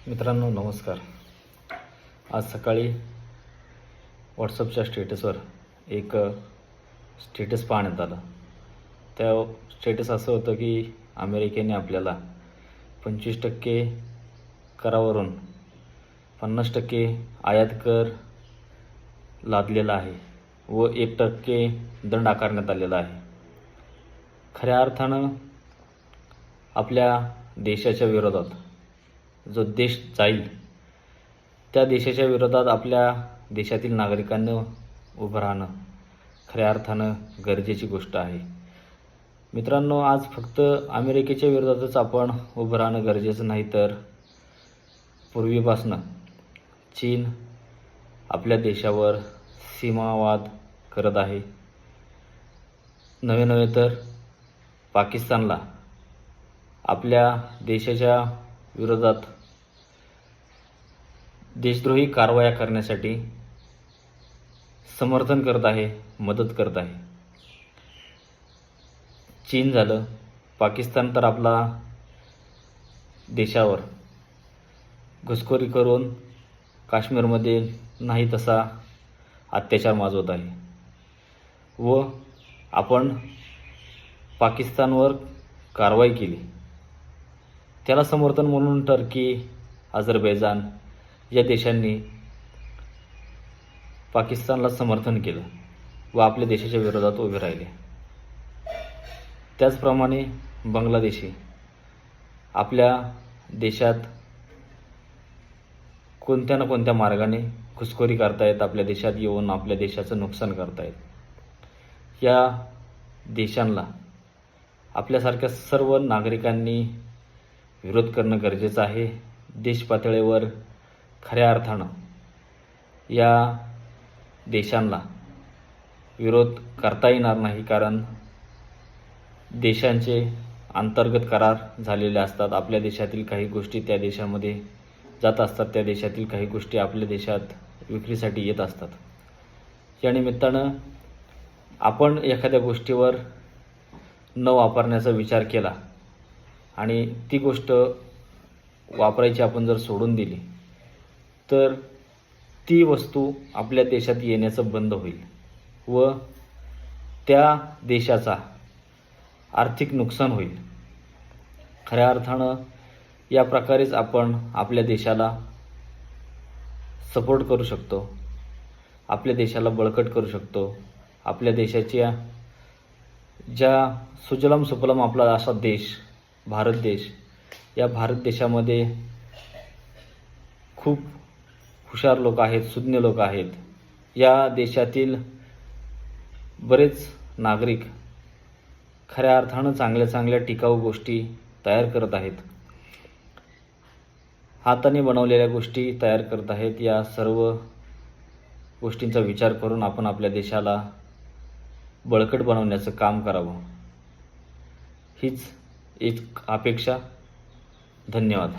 मित्रांनो नमस्कार. आज सकाळी व्हॉट्सअपच्या स्टेटसवर एक स्टेटस पाहण्यात आलं. त्या स्टेटस असं होतं की अमेरिकेने आपल्याला 25% करावरून 50% आयात कर लादलेला आहे व 1% दंड आकारण्यात आलेला आहे. खऱ्या अर्थानं आपल्या देशाच्या विरोधात जो देश जाईल त्या देशाच्या विरोधात आपल्या देशातील नागरिकांनी उभं राहणं खऱ्या अर्थानं गरजेची गोष्ट आहे. मित्रांनो, आज फक्त अमेरिकेच्या विरोधातच आपण उभं राहणं गरजेचं नाही, तर पूर्वीपासनं चीन आपल्या देशावर सीमावाद करत आहे. नवे तर पाकिस्तानला आपल्या देशाच्या विरोधात देशद्रोही कारवाया करण्यासाठी समर्थन करत आहे, मदत करत आहे. चीन झालं, पाकिस्तान तर आपला देशावर घुसखोरी करून काश्मीरमध्ये नाही तसा अत्याचार माजवत आहे व आपण पाकिस्तानवर कारवाई केली. त्याला समर्थन म्हणून टर्की, अझरबैजान या देशांनी पाकिस्तानला समर्थन केलं व आपल्या देशाच्या विरोधात उभे राहिले. त्याचप्रमाणे बांगलादेशी आपल्या देशात कोणत्या ना कोणत्या मार्गाने घुसखोरी करतायत, आपल्या देशात येऊन आपल्या देशाचं नुकसान करतायत. या देशांना आपल्यासारख्या सर्व नागरिकांनी विरोध करणं गरजेचं आहे. देश पातळीवर खऱ्या अर्थानं या देशांना विरोध करता येणार नाही, कारण देशांचे अंतर्गत करार झालेले असतात. आपल्या देशातील काही गोष्टी त्या देशामध्ये जात असतात, त्या देशातील काही गोष्टी आपल्या देशात विक्रीसाठी येत असतात. या निमित्तानं आपण एखाद्या गोष्टीवर न वापरण्याचा विचार केला आणि ती गोष्ट वापरायची आपण जर सोडून दिली तर ती वस्तू आपल्या देशात येण्याचं बंद होईल व त्या देशाचा आर्थिक नुकसान होईल. खऱ्या अर्थानं या प्रकारेच आपण आपल्या देशाला सपोर्ट करू शकतो, आपल्या देशाला बळकट करू शकतो. आपल्या देशाच्या ज्या सुजलाम सुफलाम आपला असा देश भारत देश, या भारत देशामध्ये खूप हुशार लोक आहेत, सुज्ञ लोक आहेत. या देशातील बरेच नागरिक खऱ्या अर्थानं चांगल्या टिकाऊ गोष्टी तयार करत आहेत, हाताने बनवलेल्या गोष्टी तयार करत आहेत. या सर्व गोष्टींचा विचार करून आपण आपल्या देशाला बळकट बनवण्याचं काम करावं, हीच एक अपेक्षा. धन्यवाद.